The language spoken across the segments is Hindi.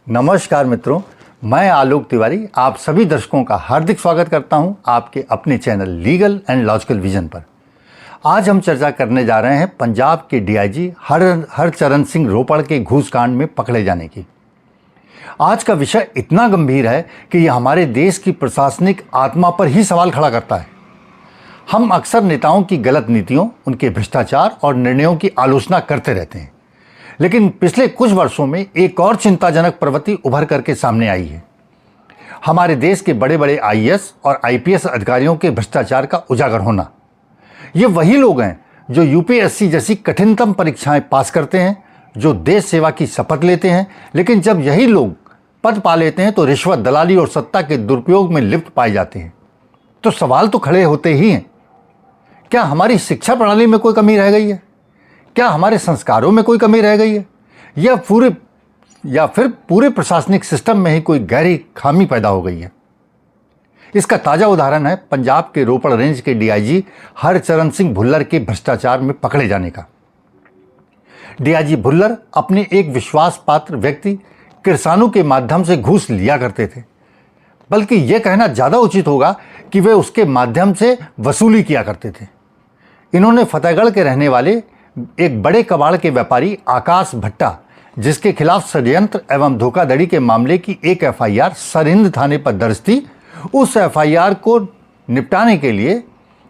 नमस्कार मित्रों, मैं आलोक तिवारी आप सभी दर्शकों का हार्दिक स्वागत करता हूं आपके अपने channel legal and logical vision पर। आज हम चर्चा करने जा रहे हैं पंजाब के डीआईजी हरचरण सिंह रोपड़ के घूसकांड में पकड़े जाने की। आज का विषय इतना गंभीर है कि यह हमारे देश की प्रशासनिक आत्मा पर ही सवाल खड़ा करता है। हम अक्सर नेताओं की गलत नीतियों, उनके भ्रष्टाचार और निर्णयों की आलोचना करते रहते हैं, लेकिन पिछले कुछ वर्षों में एक और चिंताजनक प्रवृत्ति उभर करके सामने आई है। हमारे देश के बड़े बड़े आईएएस और आईपीएस अधिकारियों के भ्रष्टाचार का उजागर होना। ये वही लोग हैं जो यूपीएससी जैसी कठिनतम परीक्षाएं पास करते हैं, जो देश सेवा की शपथ लेते हैं, लेकिन जब यही लोग पद पा लेते हैं तो रिश्वत, दलाली और सत्ता के दुरुपयोग में लिप्त पाए जाते हैं। तो सवाल तो खड़े होते ही हैं, क्या हमारी शिक्षा प्रणाली में कोई कमी रह गई है? क्या हमारे संस्कारों में कोई कमी रह गई है? या फिर पूरे प्रशासनिक सिस्टम में ही कोई गहरी खामी पैदा हो गई है? इसका ताजा उदाहरण है पंजाब के रोपड़ रेंज के डीआईजी हरचरण सिंह भुल्लर के भ्रष्टाचार में पकड़े जाने का। डीआईजी भुल्लर अपने एक विश्वास पात्र व्यक्ति किरसानू के माध्यम से घूस लिया करते थे, बल्कि यह कहना ज्यादा उचित होगा कि वे उसके माध्यम से वसूली किया करते थे। इन्होंने फतेहगढ़ के रहने वाले एक बड़े कबाड़ के व्यापारी आकाश भट्टा, जिसके खिलाफ षड्यंत्र एवं धोखाधड़ी के मामले की एक एफआईआर सरहिंद थाने पर दर्ज थी, उस एफआईआर को निपटाने के लिए,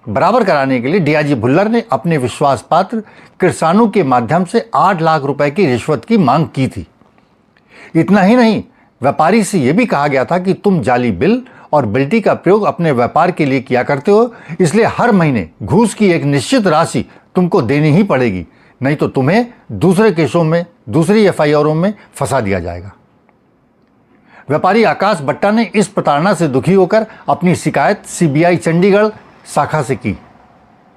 बराबर कराने के लिए डीआईजी भुल्लर ने अपने विश्वास पात्र किरसानू के माध्यम से 8 लाख रुपए की रिश्वत की मांग की थी। इतना ही नहीं, व्यापारी से यह भी कहा गया था कि तुम जाली बिल और बिल्टी का प्रयोग अपने व्यापार के लिए किया करते हो, इसलिए हर महीने घूस की एक निश्चित राशि तुमको देनी ही पड़ेगी, नहीं तो तुम्हें दूसरे केसों में, दूसरी एफआईआरों में फंसा दिया जाएगा। व्यापारी आकाश भट्टा ने इस प्रताड़ना से दुखी होकर अपनी शिकायत सीबीआई चंडीगढ़ शाखा से की,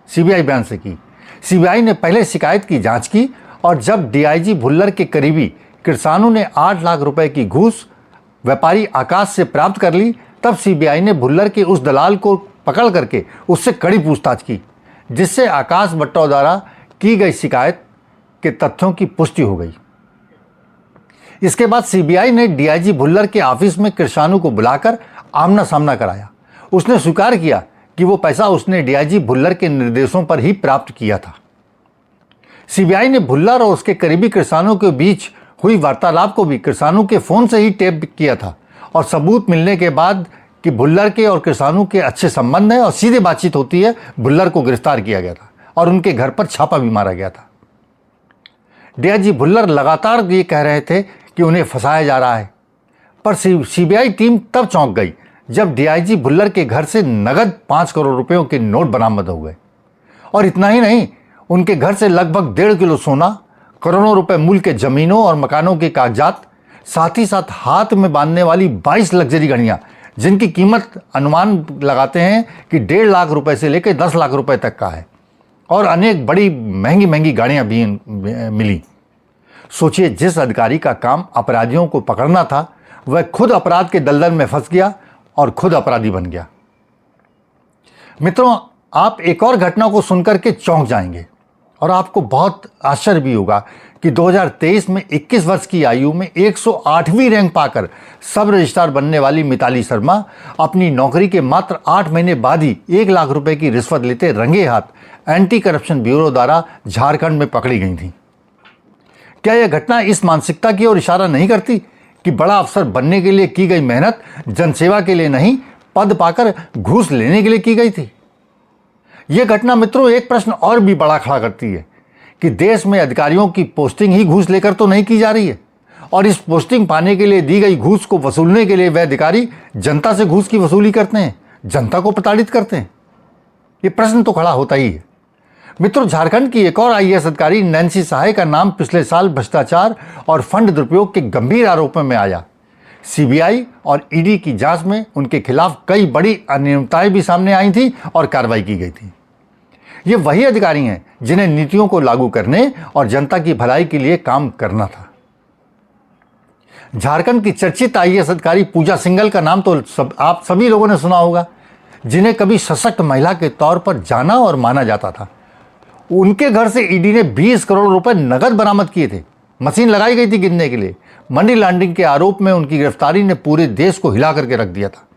सीबीआई ब्रांच से की। सीबीआई ने पहले शिकायत की जांच की और जब डीआईजी भुल्लर के करीबी किरसानू ने 8 लाख रुपए की घूस व्यापारी आकाश से प्राप्त कर ली, तब सीबीआई ने भुल्लर के उस दलाल को पकड़ करके उससे कड़ी पूछताछ की, जिससे आकाश भट्टा द्वारा की गई शिकायत के तथ्यों की पुष्टि हो गई। इसके बाद सीबीआई ने डीआईजी भुल्लर के ऑफिस में किरसानू को बुलाकर आमना सामना कराया। उसने स्वीकार किया कि वो पैसा उसने डीआईजी भुल्लर के निर्देशों पर ही प्राप्त किया था। सीबीआई ने भुल्लर और उसके करीबी किरसानू के बीच हुई वार्तालाप को भी किरसानू के फोन से ही टेप किया था और सबूत मिलने के बाद कि भुल्लर के और किरसानू के अच्छे संबंध हैं और सीधे बातचीत होती है, भुल्लर को गिरफ्तार किया गया था और उनके घर पर छापा भी मारा गया था। डीआईजी भुल्लर लगातार ये कह रहे थे कि उन्हें फंसाया जा रहा है, पर सीबीआई टीम तब चौंक गई जब डीआईजी भुल्लर के घर से नगद 5 करोड़ रुपयों के नोट बरामद हो गए। और इतना ही नहीं, उनके घर से लगभग 1.5 किलो सोना, करोड़ों रुपए मूल्य के जमीनों और मकानों के कागजात, साथ ही साथ हाथ में बांधने वाली 22 लग्जरी घड़ियां, जिनकी कीमत अनुमान लगाते हैं कि 1.5 लाख रुपए से लेकर 10 लाख रुपए तक का है, और अनेक बड़ी महंगी महंगी गाड़ियां भी मिली। सोचिए, जिस अधिकारी का काम अपराधियों को पकड़ना था, वह खुद अपराध के दलदल में फंस गया और खुद अपराधी बन गया। मित्रों, आप एक और घटना को सुनकर के चौंक जाएंगे और आपको बहुत आश्चर्य भी होगा कि 2023 में 21 वर्ष की आयु में 108वीं रैंक पाकर सब रजिस्ट्रार बनने वाली मिताली शर्मा अपनी नौकरी के मात्र 8 महीने बाद ही 1 लाख रुपए की रिश्वत लेते रंगे हाथ एंटी करप्शन ब्यूरो द्वारा झारखंड में पकड़ी गई थी। क्या यह घटना इस मानसिकता की ओर इशारा नहीं करती कि बड़ा अफसर बनने के लिए की गई मेहनत जनसेवा के लिए नहीं, पद पाकर घूस लेने के लिए की गई थी? यह घटना मित्रों एक प्रश्न और भी बड़ा खड़ा करती है कि देश में अधिकारियों की पोस्टिंग ही घूस लेकर तो नहीं की जा रही है, और इस पोस्टिंग पाने के लिए दी गई घूस को वसूलने के लिए वह अधिकारी जनता से घूस की वसूली करते हैं, जनता को प्रताड़ित करते हैं। ये प्रश्न तो खड़ा होता ही है। मित्रों, झारखंड की एक और आईएएस अधिकारी नैन्सी सहाय का नाम पिछले साल भ्रष्टाचार और फंड दुरुपयोग के गंभीर आरोपों में आया। सीबीआई और ईडी की जांच में उनके खिलाफ कई बड़ी अनियमितताएं भी सामने आई थी और कार्रवाई की गई थी। ये वही अधिकारी हैं जिन्हें नीतियों को लागू करने और जनता की भलाई के लिए काम करना था। झारखंड की चर्चित आईएएस अधिकारी पूजा सिंघल का नाम तो आप सभी लोगों ने सुना होगा, जिन्हें कभी सशक्त महिला के तौर पर जाना और माना जाता था। उनके घर से ईडी ने 20 करोड़ रुपए नगद बरामद किए थे। मशीन लगाई गई थी गिनने के लिए। मनी लॉन्ड्रिंग के आरोप में उनकी गिरफ्तारी ने पूरे देश को हिला करके रख दिया था।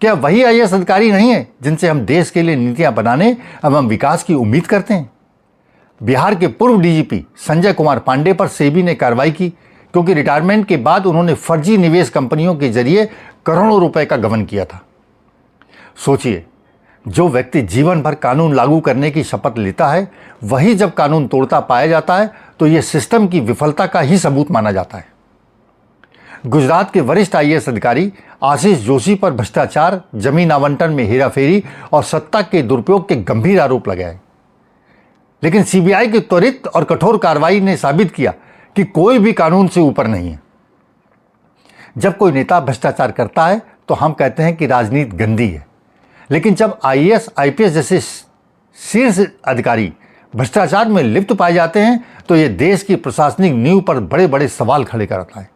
क्या वही आईएएस अधिकारी नहीं है जिनसे हम देश के लिए नीतियां बनाने एवं विकास की उम्मीद करते हैं? बिहार के पूर्व डीजीपी संजय कुमार पांडे पर सेबी ने कार्रवाई की क्योंकि रिटायरमेंट के बाद उन्होंने फर्जी निवेश कंपनियों के जरिए करोड़ों रुपए का गबन किया था। सोचिए, जो व्यक्ति जीवन भर कानून लागू करने की शपथ लेता है वही जब कानून तोड़ता पाया जाता है तो यह सिस्टम की विफलता का ही सबूत माना जाता है। गुजरात के वरिष्ठ आईएएस अधिकारी आशीष जोशी पर भ्रष्टाचार, जमीन आवंटन में हेराफेरी और सत्ता के दुरुपयोग के गंभीर आरोप लगाए, लेकिन सीबीआई की त्वरित और कठोर कार्रवाई ने साबित किया कि कोई भी कानून से ऊपर नहीं है। जब कोई नेता भ्रष्टाचार करता है तो हम कहते हैं कि राजनीति गंदी है, लेकिन जब आईएएस आईपीएस जैसे शीर्ष अधिकारी भ्रष्टाचार में लिप्त पाए जाते हैं तो यह देश की प्रशासनिक नींव पर बड़े बड़े सवाल खड़े करता है।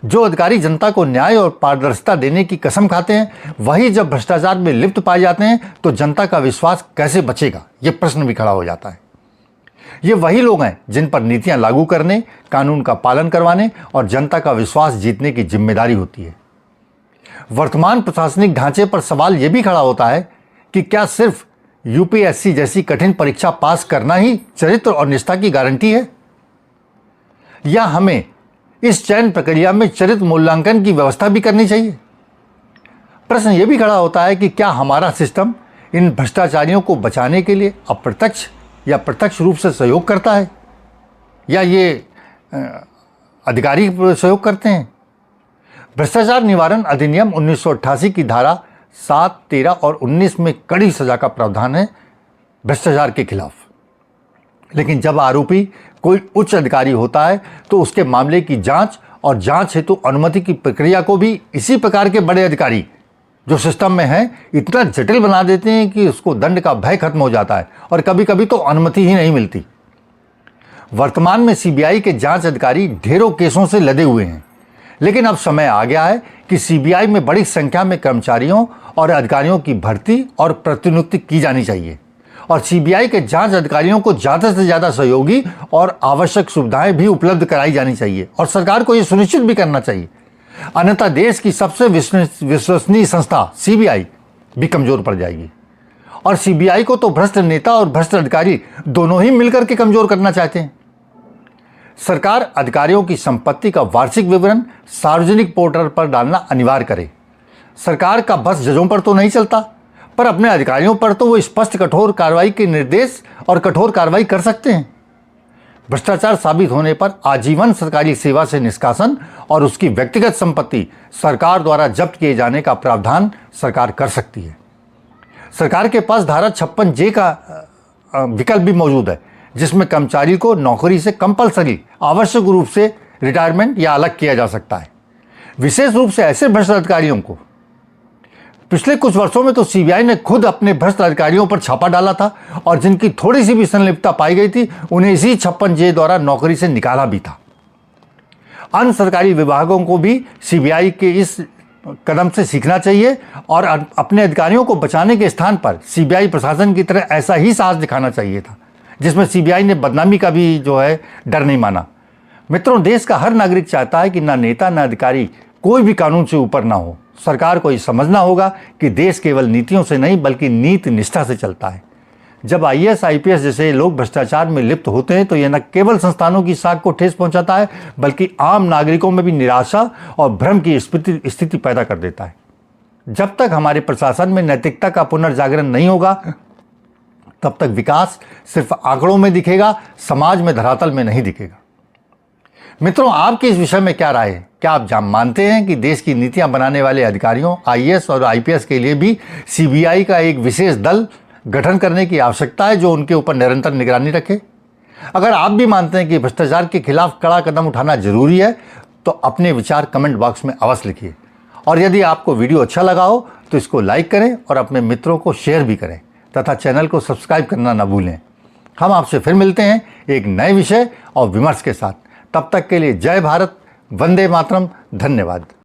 जो अधिकारी जनता को न्याय और पारदर्शिता देने की कसम खाते हैं वही जब भ्रष्टाचार में लिप्त पाए जाते हैं तो जनता का विश्वास कैसे बचेगा, यह प्रश्न भी खड़ा हो जाता है। ये वही लोग हैं जिन पर नीतियां लागू करने, कानून का पालन करवाने और जनता का विश्वास जीतने की जिम्मेदारी होती है। वर्तमान प्रशासनिक ढांचे पर सवाल यह भी खड़ा होता है कि क्या सिर्फ यूपीएससी जैसी कठिन परीक्षा पास करना ही चरित्र और निष्ठा की गारंटी है, या हमें इस चयन प्रक्रिया में चरित्र मूल्यांकन की व्यवस्था भी करनी चाहिए? प्रश्न यह भी खड़ा होता है कि क्या हमारा सिस्टम इन भ्रष्टाचारियों को बचाने के लिए अप्रत्यक्ष या प्रत्यक्ष रूप से सहयोग करता है, या ये अधिकारी सहयोग करते हैं? भ्रष्टाचार निवारण अधिनियम 1988 की धारा 7, 13 और 19 में कड़ी सजा का प्रावधान है भ्रष्टाचार के खिलाफ, लेकिन जब आरोपी कोई उच्च अधिकारी होता है तो उसके मामले की जांच और जांच हेतु अनुमति की प्रक्रिया को भी इसी प्रकार के बड़े अधिकारी जो सिस्टम में हैं इतना जटिल बना देते हैं कि उसको दंड का भय खत्म हो जाता है और कभी कभी तो अनुमति ही नहीं मिलती। वर्तमान में सीबीआई के जांच अधिकारी ढेरों केसों से लदे हुए हैं, लेकिन अब समय आ गया है कि सीबीआई में बड़ी संख्या में कर्मचारियों और अधिकारियों की भर्ती और प्रतिनियुक्ति की जानी चाहिए और सीबीआई के जांच अधिकारियों को ज़्यादा से ज़्यादा सहयोगी और आवश्यक सुविधाएं भी उपलब्ध कराई जानी चाहिए और सरकार को यह सुनिश्चित भी करना चाहिए, अन्यथा देश की सबसे विश्वसनीय संस्था सीबीआई भी कमजोर पड़ जाएगी। और सीबीआई को तो भ्रष्ट नेता और भ्रष्ट अधिकारी दोनों ही मिलकर के कमजोर करना चाहते हैं। सरकार अधिकारियों की संपत्ति का वार्षिक विवरण सार्वजनिक पोर्टल पर डालना अनिवार्य करे। सरकार का बस जजों पर तो नहीं चलता, पर अपने अधिकारियों पर तो वो स्पष्ट कठोर कार्रवाई के निर्देश और कठोर कार्रवाई कर सकते हैं। भ्रष्टाचार साबित होने पर आजीवन सरकारी सेवा से निष्कासन और उसकी व्यक्तिगत संपत्ति सरकार द्वारा जब्त किए जाने का प्रावधान सरकार कर सकती है। सरकार के पास धारा 56J का विकल्प भी मौजूद है, जिसमें कर्मचारी को नौकरी से कंपलसरी आवश्यक रूप से रिटायरमेंट या अलग किया जा सकता है। विशेष रूप से ऐसे भ्रष्ट अधिकारियों को पिछले कुछ वर्षों में तो सीबीआई ने खुद अपने भ्रष्ट अधिकारियों पर छापा डाला था और जिनकी थोड़ी सी भी संलिप्तता पाई गई थी उन्हें इसी 56J द्वारा नौकरी से निकाला भी था। अन्य सरकारी विभागों को भी सीबीआई के इस कदम से सीखना चाहिए और अपने अधिकारियों को बचाने के स्थान पर सीबीआई प्रशासन की तरह ऐसा ही साहस दिखाना चाहिए था, जिसमें सीबीआई ने बदनामी का भी जो है डर नहीं माना। मित्रों, देश का हर नागरिक चाहता है कि ना नेता ना अधिकारी कोई भी कानून से ऊपर ना हो। सरकार को ये समझना होगा कि देश केवल नीतियों से नहीं बल्कि नीति निष्ठा से चलता है। जब आईएएस आईपीएस जैसे लोग भ्रष्टाचार में लिप्त होते हैं तो यह न केवल संस्थानों की साख को ठेस पहुंचाता है बल्कि आम नागरिकों में भी निराशा और भ्रम की स्थिति पैदा कर देता है। जब तक हमारे प्रशासन में नैतिकता का पुनर्जागरण नहीं होगा तब तक विकास सिर्फ आंकड़ों में दिखेगा, समाज में धरातल में नहीं दिखेगा। मित्रों, आपकी इस विषय में क्या राय है? क्या आप मानते हैं कि देश की नीतियां बनाने वाले अधिकारियों आईएएस और आईपीएस के लिए भी सीबीआई का एक विशेष दल गठन करने की आवश्यकता है जो उनके ऊपर निरंतर निगरानी रखे? अगर आप भी मानते हैं कि भ्रष्टाचार के खिलाफ कड़ा कदम उठाना जरूरी है तो अपने विचार कमेंट बॉक्स में अवश्य लिखिए और यदि आपको वीडियो अच्छा लगा हो तो इसको लाइक करें और अपने मित्रों को शेयर भी करें तथा चैनल को सब्सक्राइब करना न भूलें। हम आपसे फिर मिलते हैं एक नए विषय और विमर्श के साथ। तब तक के लिए जय भारत, वंदे मातरम, धन्यवाद।